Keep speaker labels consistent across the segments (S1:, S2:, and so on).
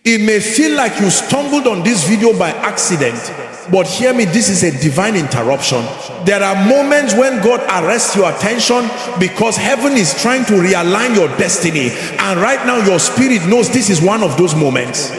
S1: It may feel like you stumbled on this video by accident, but hear me, this is a divine interruption. There are moments when God arrests your attention because heaven is trying to realign your destiny, and right now your spirit knows this is one of those moments.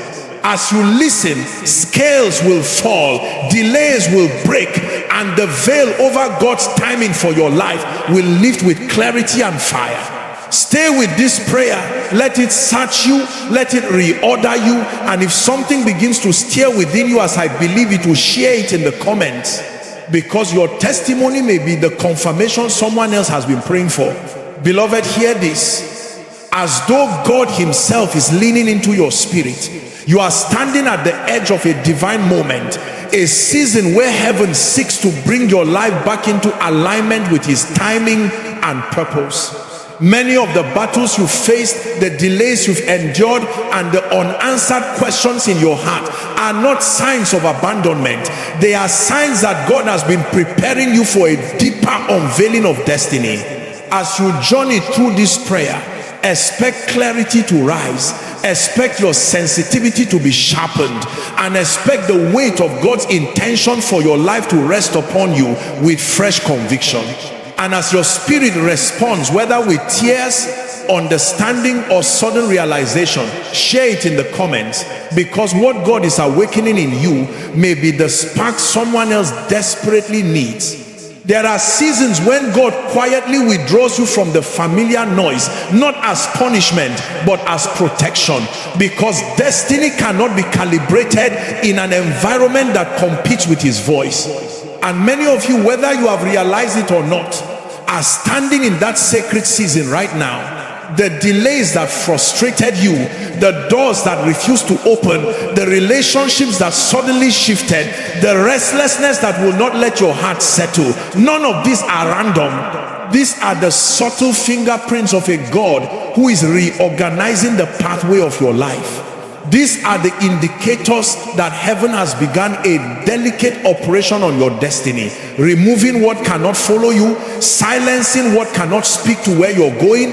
S1: As you listen, scales will fall, delays will break, and the veil over God's timing for your life will lift with clarity and fire. Stay with this prayer. Let it search you, let it reorder you, and if something begins to stir within you, as I believe it, will share it in the comments, because your testimony may be the confirmation someone else has been praying for. Beloved, hear this. As though God himself is leaning into your spirit, you are standing at the edge of a divine moment, a season where heaven seeks to bring your life back into alignment with his timing and purpose. Many of the battles you faced, the delays you've endured, and the unanswered questions in your heart are not signs of abandonment. They are signs that God has been preparing you for a deeper unveiling of destiny. As you journey through this prayer, expect clarity to rise, expect your sensitivity to be sharpened, and expect the weight of God's intention for your life to rest upon you with fresh conviction. And as your spirit responds, whether with tears, understanding, or sudden realization, share it in the comments, because what God is awakening in you may be the spark someone else desperately needs. There are seasons when God quietly withdraws you from the familiar noise, not as punishment, but as protection, because destiny cannot be calibrated in an environment that competes with his voice. And many of you, whether you have realized it or not, are standing in that sacred season right now. The delays that frustrated you, the doors that refused to open, the relationships that suddenly shifted, the restlessness that will not let your heart settle, none of these are random. These are the subtle fingerprints of a God who is reorganizing the pathway of your life. These are the indicators that heaven has begun a delicate operation on your destiny, removing what cannot follow you, silencing what cannot speak to where you're going,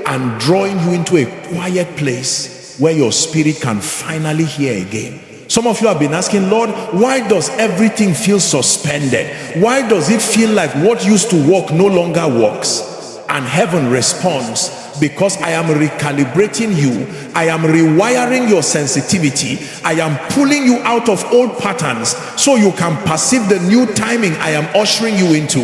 S1: and drawing you into a quiet place where your spirit can finally hear again. Some of you have been asking, Lord, why does everything feel suspended? Why does it feel like what used to work no longer works? And heaven responds, because I am recalibrating you, I am rewiring your sensitivity, I am pulling you out of old patterns so you can perceive the new timing I am ushering you into.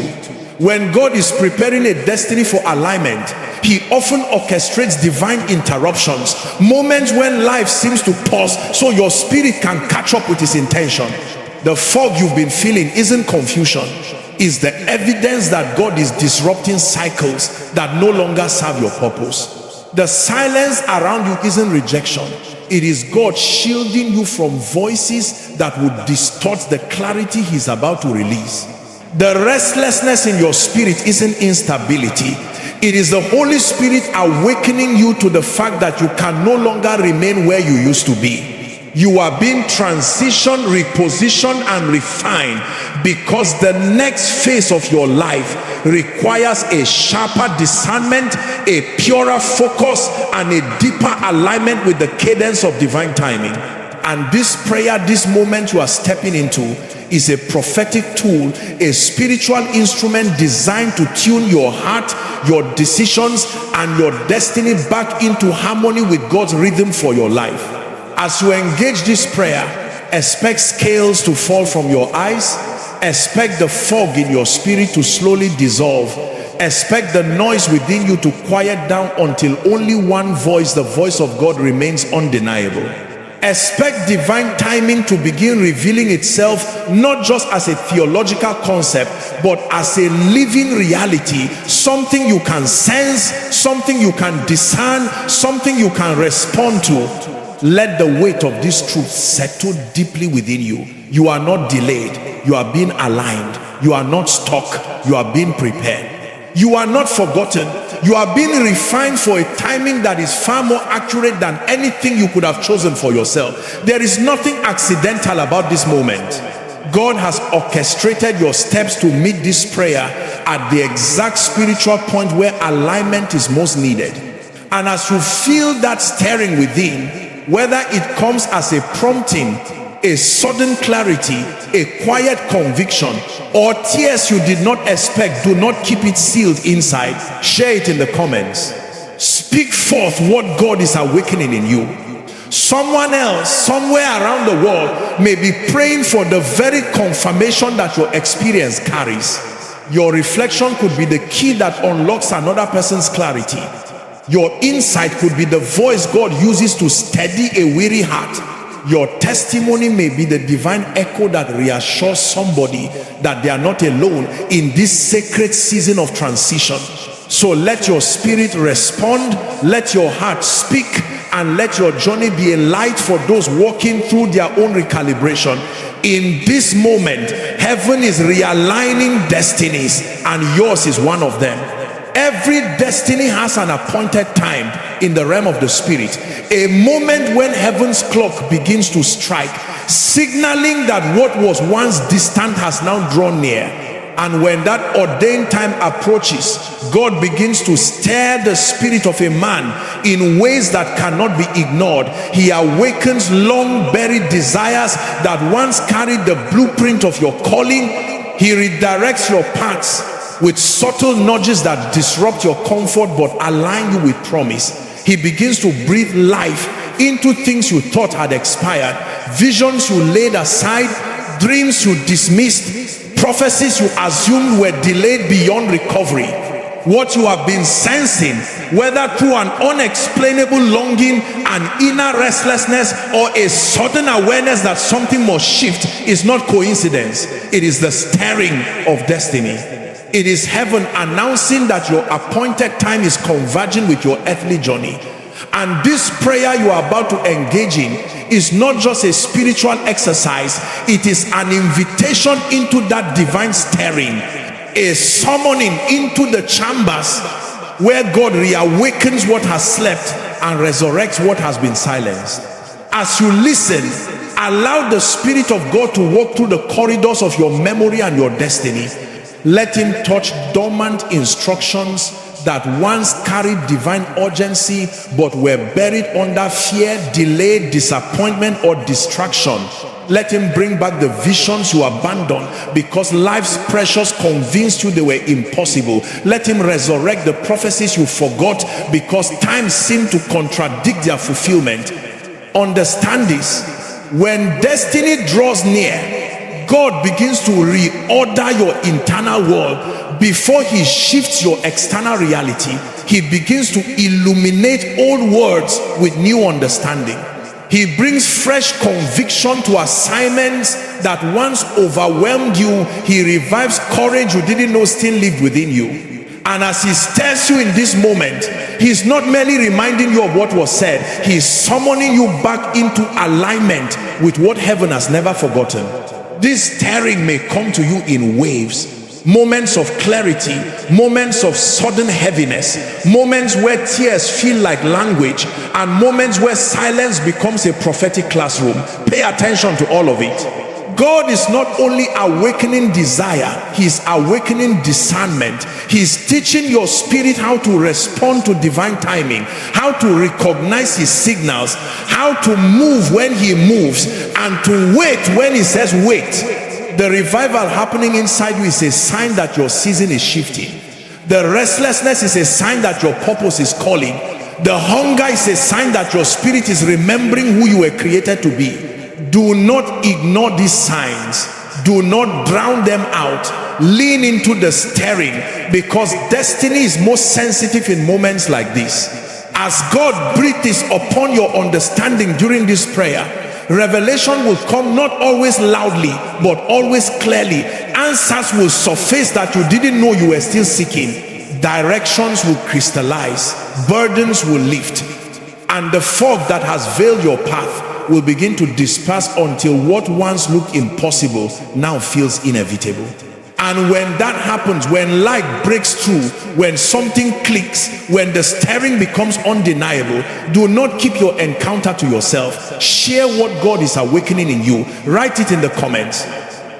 S1: When God is preparing a destiny for alignment, he often orchestrates divine interruptions, moments when life seems to pause so your spirit can catch up with his intention. The fog you've been feeling isn't confusion, is the evidence that God is disrupting cycles that no longer serve your purpose. The silence around you isn't rejection. It is God shielding you from voices that would distort the clarity he's about to release. The restlessness in your spirit isn't instability. It is the Holy Spirit awakening you to the fact that you can no longer remain where you used to be. You are being transitioned, repositioned, and refined, because the next phase of your life requires a sharper discernment, a purer focus, and a deeper alignment with the cadence of divine timing. And this prayer, this moment you are stepping into, is a prophetic tool, a spiritual instrument designed to tune your heart, your decisions, and your destiny back into harmony with God's rhythm for your life. As you engage this prayer, expect scales to fall from your eyes, expect the fog in your spirit to slowly dissolve, expect the noise within you to quiet down until only one voice, the voice of God, remains undeniable. Expect divine timing to begin revealing itself, not just as a theological concept, but as a living reality, something you can sense, something you can discern, something you can respond to. Let the weight of this truth settle deeply within you. You are not delayed, you are being aligned. You are not stuck, you are being prepared. You are not forgotten, you are being refined for a timing that is far more accurate than anything you could have chosen for yourself. There is nothing accidental about this moment. God has orchestrated your steps to meet this prayer at the exact spiritual point where alignment is most needed. And as you feel that stirring within, whether it comes as a prompting, a sudden clarity, a quiet conviction, or tears you did not expect, do not keep it sealed inside. Share it in the comments. Speak forth what God is awakening in you. Someone else somewhere around the world may be praying for the very confirmation that your experience carries. Your reflection could be the key that unlocks another person's clarity. Your insight could be the voice God uses to steady a weary heart. Your testimony may be the divine echo that reassures somebody that they are not alone in this sacred season of transition. So let your spirit respond, let your heart speak, and let your journey be a light for those walking through their own recalibration. In this moment, heaven is realigning destinies, and yours is one of them. Every destiny has an appointed time in the realm of the spirit, a moment when heaven's clock begins to strike, signaling that what was once distant has now drawn near. And when that ordained time approaches, God begins to stir the spirit of a man in ways that cannot be ignored. He awakens long buried desires that once carried the blueprint of your calling. He redirects your paths with subtle nudges that disrupt your comfort but align you with promise. He begins to breathe life into things you thought had expired, visions you laid aside, dreams you dismissed, prophecies you assumed were delayed beyond recovery. What you have been sensing, whether through an unexplainable longing, an inner restlessness, or a sudden awareness that something must shift, is not coincidence. It is the stirring of destiny. It is heaven announcing that your appointed time is converging with your earthly journey. And this prayer you are about to engage in is not just a spiritual exercise, it is an invitation into that divine stirring, a summoning into the chambers where God reawakens what has slept and resurrects what has been silenced. As you listen, allow the Spirit of God to walk through the corridors of your memory and your destiny. Let him touch dormant instructions that once carried divine urgency but were buried under fear, delay, disappointment, or distraction. Let him bring back the visions you abandoned because life's pressures convinced you they were impossible. Let him resurrect the prophecies you forgot because time seemed to contradict their fulfillment. Understand this: when destiny draws near, God begins to reorder your internal world. Before he shifts your external reality, he begins to illuminate old words with new understanding. He brings fresh conviction to assignments that once overwhelmed you. He revives courage you didn't know still lived within you. And as he stirs you in this moment, he's not merely reminding you of what was said, he's summoning you back into alignment with what heaven has never forgotten. This stirring may come to you in waves, moments of clarity, moments of sudden heaviness, moments where tears feel like language, and moments where silence becomes a prophetic classroom. Pay attention to all of it. God is not only awakening desire, he's awakening discernment. He's teaching your spirit how to respond to divine timing, how to recognize his signals, how to move when he moves, and to wait when he says wait. The revival happening inside you is a sign that your season is shifting. The restlessness is a sign that your purpose is calling. The hunger is a sign that your spirit is remembering who you were created to be. Do not ignore these signs. Do not drown them out. Lean into the stirring, because destiny is most sensitive in moments like this. As God breathes upon your understanding during this prayer, revelation will come, not always loudly but always clearly. Answers will surface that you didn't know you were still seeking. Directions will crystallize, burdens will lift, and the fog that has veiled your path will begin to disperse until what once looked impossible now feels inevitable. And when that happens, when light breaks through, when something clicks, when the stirring becomes undeniable, do not keep your encounter to yourself. Share what God is awakening in you. Write it in the comments.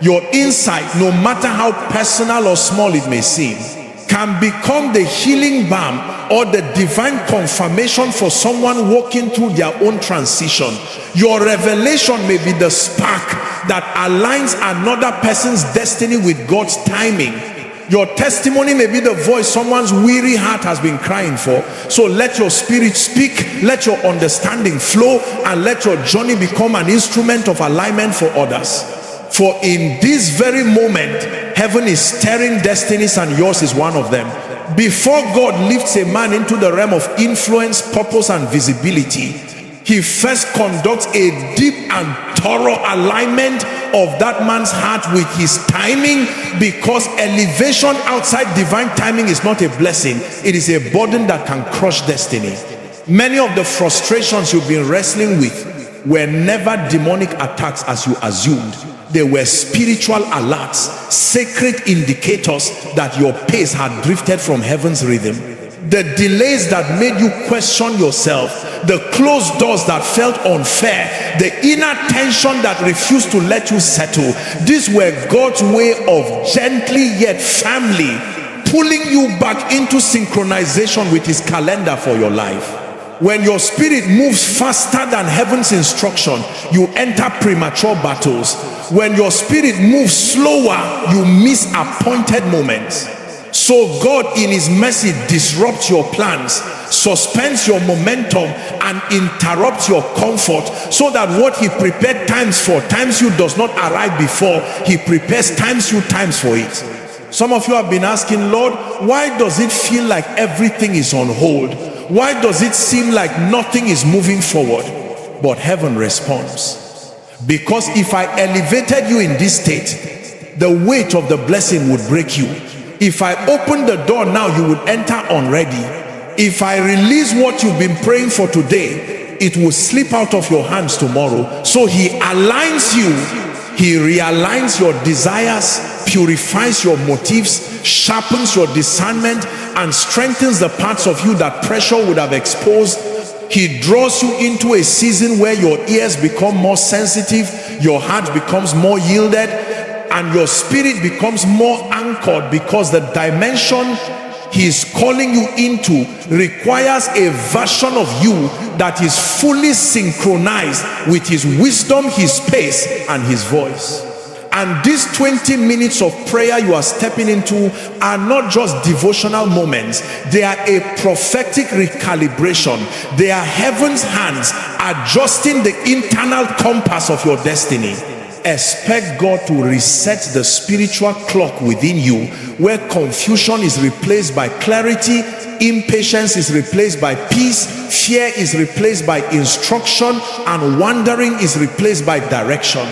S1: Your insight, no matter how personal or small it may seem, can become the healing balm or the divine confirmation for someone walking through their own transition. Your revelation may be the spark that aligns another person's destiny with God's timing. Your testimony may be the voice someone's weary heart has been crying for. So let your spirit speak, let your understanding flow, and let your journey become an instrument of alignment for others. For in this very moment, heaven is stirring destinies, and yours is one of them. Before God lifts a man into the realm of influence, purpose, and visibility, he first conducts a deep and thorough alignment of that man's heart with his timing, because elevation outside divine timing is not a blessing, it is a burden that can crush destiny. Many of the frustrations you've been wrestling with were never demonic attacks as you assumed. They were spiritual alerts, sacred indicators that your pace had drifted from heaven's rhythm. The delays that made you question yourself, the closed doors that felt unfair, the inner tension that refused to let you settle, these were God's way of gently yet firmly pulling you back into synchronization with his calendar for your life. When your spirit moves faster than heaven's instruction, you enter premature battles. When your spirit moves slower, you miss appointed moments. So God in his mercy disrupts your plans, suspends your momentum, and interrupts your comfort, so that what he prepared times you does not arrive before. He prepares times you times for it. Some of you have been asking, Lord, why does it feel like everything is on hold? Why does it seem like nothing is moving forward? But heaven responds, because if I elevated you in this state, the weight of the blessing would break you. If I open the door now, you would enter unready. If I release what you've been praying for today, it will slip out of your hands tomorrow. So he aligns you, he realigns your desires, purifies your motives, sharpens your discernment, and strengthens the parts of you that pressure would have exposed. He draws you into a season where your ears become more sensitive, your heart becomes more yielded, and your spirit becomes more anchored, because the dimension he's calling you into requires a version of you that is fully synchronized with his wisdom, his pace, and his voice. And these 20 minutes of prayer you are stepping into are not just devotional moments. They are a prophetic recalibration. They are heaven's hands adjusting the internal compass of your destiny. Expect God to reset the spiritual clock within you, where confusion is replaced by clarity, impatience is replaced by peace, fear is replaced by instruction, and wandering is replaced by direction.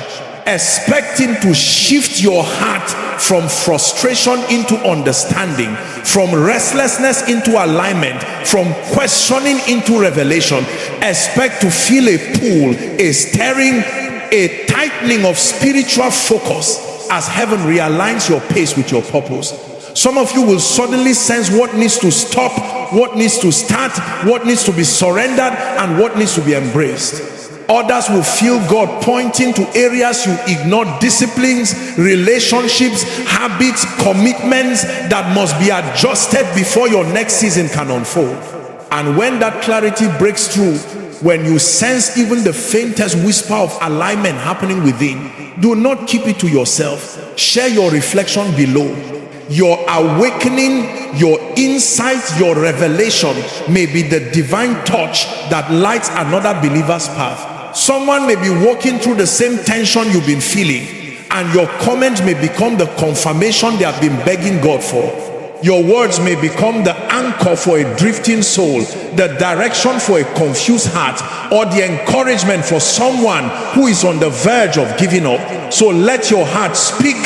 S1: Expect him to shift your heart from frustration into understanding, from restlessness into alignment, from questioning into revelation. Expect to feel a pull, a stirring, a tightening of spiritual focus as heaven realigns your pace with your purpose. Some of you will suddenly sense what needs to stop, what needs to start, what needs to be surrendered, and what needs to be embraced. Others will feel God pointing to areas you ignore, disciplines, relationships, habits, commitments that must be adjusted before your next season can unfold. And when that clarity breaks through, when you sense even the faintest whisper of alignment happening within, do not keep it to yourself. Share your reflection below. Your awakening, your insight, your revelation may be the divine touch that lights another believer's path. Someone may be walking through the same tension you've been feeling, and your comment may become the confirmation they have been begging God for. Your words may become the anchor for a drifting soul, the direction for a confused heart, or the encouragement for someone who is on the verge of giving up. So let your heart speak,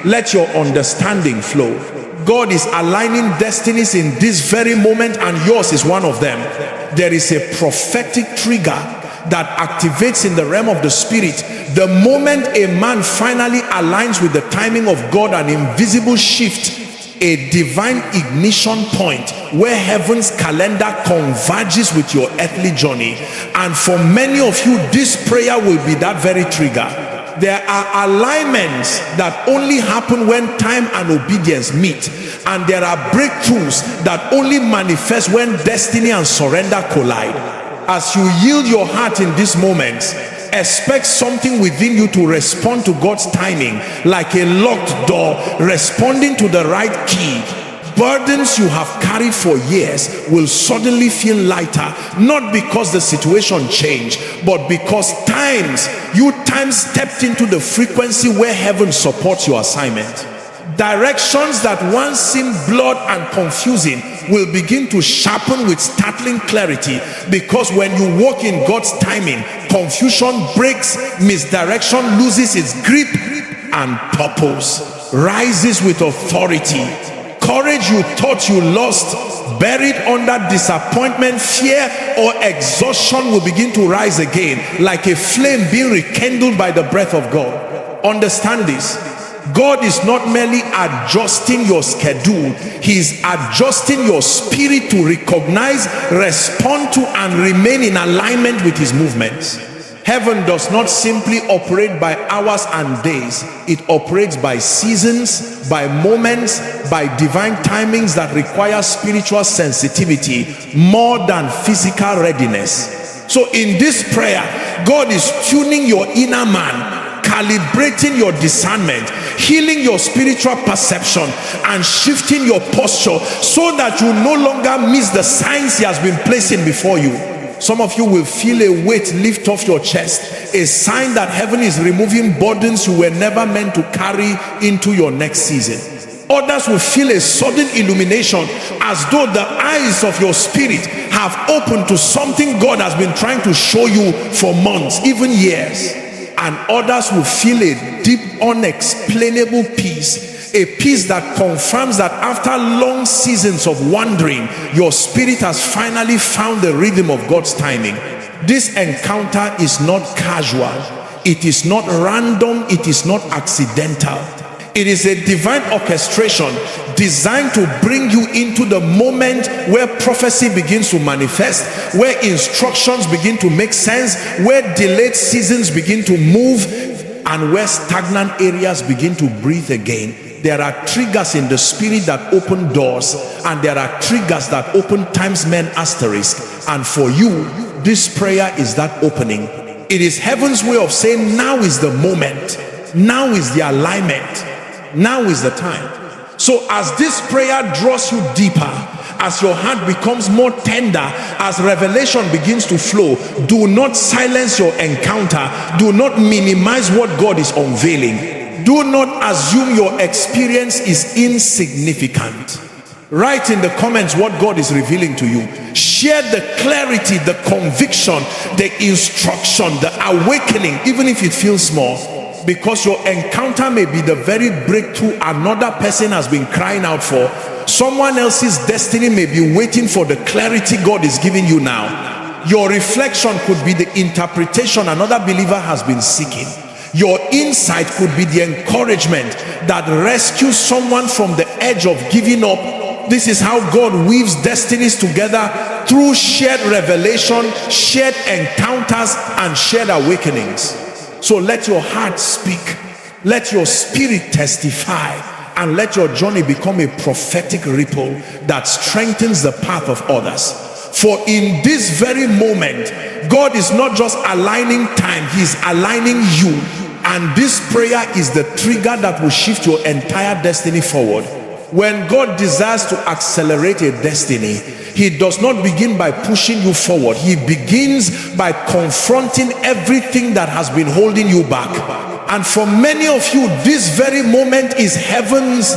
S1: let your understanding flow. God is aligning destinies in this very moment, and yours is one of them. There is a prophetic trigger that activates in the realm of the spirit. The moment a man finally aligns with the timing of God, an invisible shift, a divine ignition point where heaven's calendar converges with your earthly journey. And for many of you, this prayer will be that very trigger. There are alignments that only happen when time and obedience meet, and there are breakthroughs that only manifest when destiny and surrender collide. As you yield your heart in these moments, expect something within you to respond to God's timing, like a locked door responding to the right key. Burdens you have carried for years will suddenly feel lighter, not because the situation changed, but because you stepped into the frequency where heaven supports your assignment. Directions that once seemed blurred and confusing will begin to sharpen with startling clarity, because when you walk in God's timing, confusion breaks, misdirection loses its grip, and purpose rises with authority. Courage you thought you lost, buried under disappointment, fear, or exhaustion, will begin to rise again like a flame being rekindled by the breath of God. Understand this. God is not merely adjusting your schedule, He is adjusting your spirit to recognize, respond to, and remain in alignment with His movements. Heaven does not simply operate by hours and days. It operates by seasons, by moments, by divine timings that require spiritual sensitivity more than physical readiness. So in this prayer, God is tuning your inner man, calibrating your discernment, healing your spiritual perception, and shifting your posture so that you no longer miss the signs He has been placing before you. Some of you will feel a weight lift off your chest, a sign that heaven is removing burdens you were never meant to carry into your next season. Others will feel a sudden illumination, as though the eyes of your spirit have opened to something God has been trying to show you for months, even years. And others will feel a deep, unexplainable peace, a peace that confirms that after long seasons of wandering, your spirit has finally found the rhythm of God's timing. This encounter is not casual, it is not random, it is not accidental. It is a divine orchestration designed to bring you into the moment where prophecy begins to manifest, where instructions begin to make sense, where delayed seasons begin to move, and where stagnant areas begin to breathe again. There are triggers in the spirit that open doors, and there are triggers that open times men asterisk. And for you, this prayer is that opening. It is heaven's way of saying, now is the moment, now is the alignment, now is the time. So as this prayer draws you deeper, as your heart becomes more tender, as revelation begins to flow, do not silence your encounter. Do not minimize what God is unveiling. Do not assume your experience is insignificant. Write in the comments what God is revealing to you. Share the clarity, the conviction, the instruction, the awakening, even if it feels small. Because your encounter may be the very breakthrough another person has been crying out for. Someone else's destiny may be waiting for the clarity God is giving you now. Your reflection could be the interpretation another believer has been seeking. Your insight could be the encouragement that rescues someone from the edge of giving up. This is how God weaves destinies together through shared revelation, shared encounters, and shared awakenings. So let your heart speak, let your spirit testify, and let your journey become a prophetic ripple that strengthens the path of others. For in this very moment, God is not just aligning time, He's aligning you. And this prayer is the trigger that will shift your entire destiny forward. When God desires to accelerate a destiny, He does not begin by pushing you forward. He begins by confronting everything that has been holding you back. And for many of you, this very moment is heaven's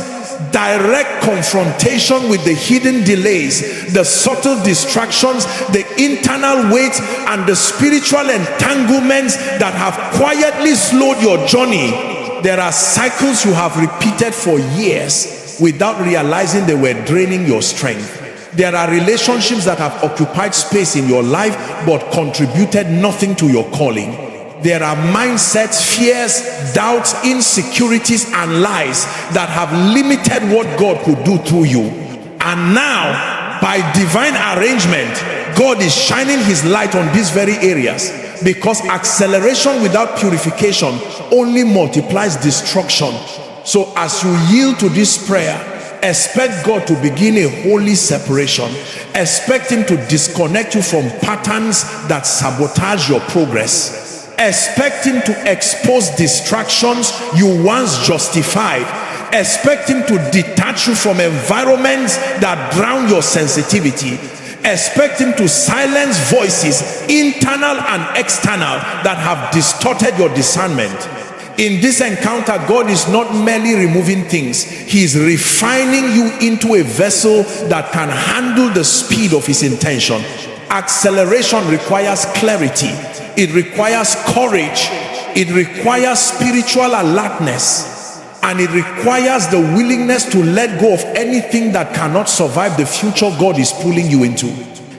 S1: direct confrontation with the hidden delays, the subtle distractions, the internal weight, and the spiritual entanglements that have quietly slowed your journey. There are cycles you have repeated for years without realizing they were draining your strength. There are relationships that have occupied space in your life but contributed nothing to your calling. There are mindsets, fears, doubts, insecurities, and lies that have limited what God could do through you. And now, by divine arrangement, God is shining His light on these very areas. because acceleration without purification only multiplies destruction. So as you yield to this prayer, expect God to begin a holy separation. Expect him to disconnect you from patterns that sabotage your progress. Expect him to expose distractions you once justified. Expect him to detach you from environments that drown your sensitivity. Expect him to silence voices, internal and external, that have distorted your discernment. In this encounter, God is not merely removing things. He is refining you into a vessel that can handle the speed of his intention. Acceleration requires clarity. It requires courage. It requires spiritual alertness. And it requires the willingness to let go of anything that cannot survive the future God is pulling you into.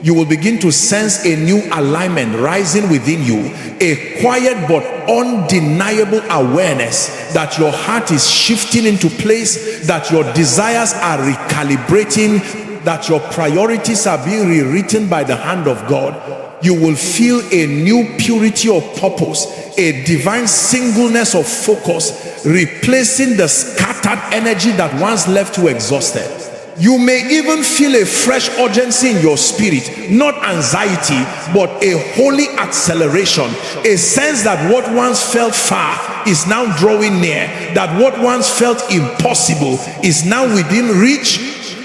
S1: You will begin to sense a new alignment rising within you, a quiet but undeniable awareness that your heart is shifting into place, that your desires are recalibrating, that your priorities are being rewritten by the hand of God. You will feel a new purity of purpose, a divine singleness of focus, replacing the scattered energy that once left you exhausted. You may even feel a fresh urgency in your spirit, not anxiety, but a holy acceleration, a sense that what once felt far is now drawing near, that what once felt impossible is now within reach,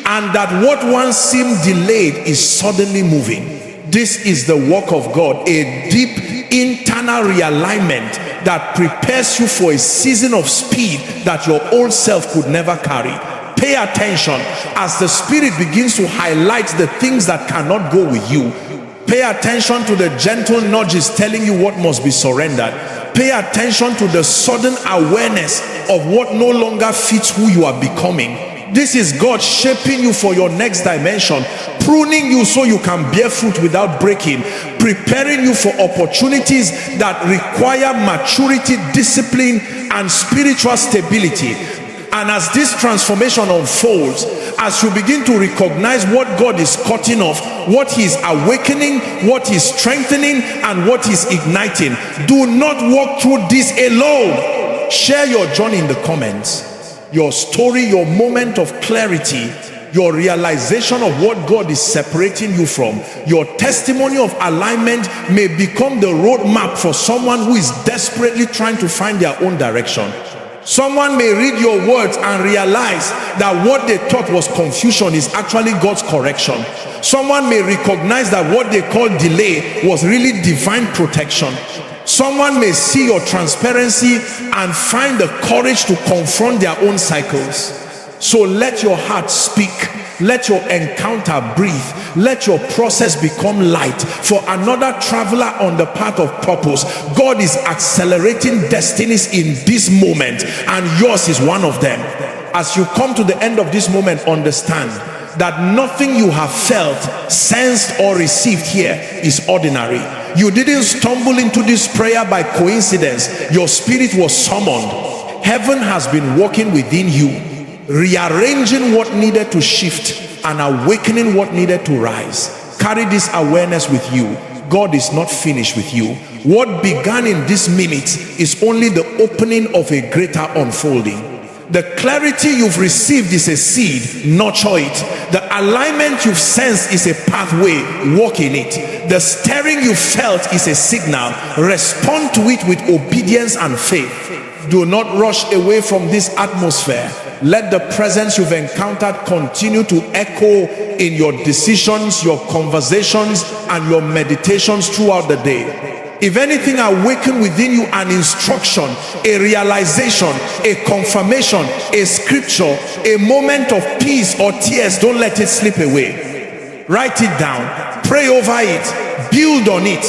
S1: and that what once seemed delayed is suddenly moving. This is the work of God, a deep internal realignment that prepares you for a season of speed that your old self could never carry. Pay attention as the Spirit begins to highlight the things that cannot go with you. Pay attention to the gentle nudges telling you what must be surrendered. Pay attention to the sudden awareness of what no longer fits who you are becoming. This is God shaping you for your next dimension, pruning you so you can bear fruit without breaking, preparing you for opportunities that require maturity, discipline, and spiritual stability. And as this transformation unfolds, as you begin to recognize what God is cutting off, what he's awakening, what he's strengthening, and what he's igniting, do not walk through this alone. Share your journey in the comments. Your story, your moment of clarity, your realization of what God is separating you from, your testimony of alignment may become the roadmap for someone who is desperately trying to find their own direction. Someone may read your words and realize that what they thought was confusion is actually God's correction. Someone may recognize that what they call delay was really divine protection. Someone may see your transparency and find the courage to confront their own cycles. So let your heart speak. Let your encounter breathe. Let your process become light for another traveler on the path of purpose. God is accelerating destinies in this moment, and yours is one of them. As you come to the end of this moment, understand that nothing you have felt, sensed, or received here is ordinary. You didn't stumble into this prayer by coincidence. Your spirit was summoned. Heaven has been working within you, rearranging what needed to shift and awakening what needed to rise. Carry this awareness with you. God is not finished with you. What began in this minute is only the opening of a greater unfolding. The clarity you've received is a seed. Nurture it. The alignment you've sensed is a pathway. Walk in it. The stirring you felt is a signal. Respond to it with obedience and faith. Do not rush away from this atmosphere. Let the presence you've encountered continue to echo in your decisions, your conversations, and your meditations throughout the day. If anything, awaken within you an instruction, a realization, a confirmation, a scripture, a moment of peace or tears. Don't let it slip away. Write it down. Pray over it. Build on it.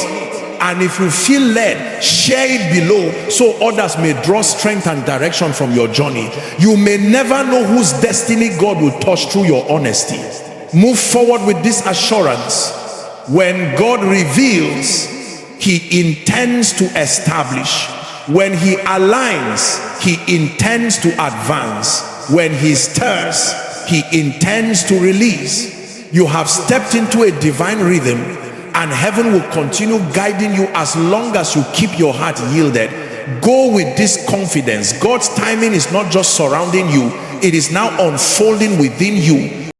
S1: And if you feel led, share it below so others may draw strength and direction from your journey. You may never know whose destiny God will touch through your honesty. Move forward with this assurance. When God reveals, he intends to establish. When he aligns, he intends to advance. When he stirs, he intends to release. You have stepped into a divine rhythm, and heaven will continue guiding you as long as you keep your heart yielded. Go with this confidence. God's timing is not just surrounding you, it is now unfolding within you.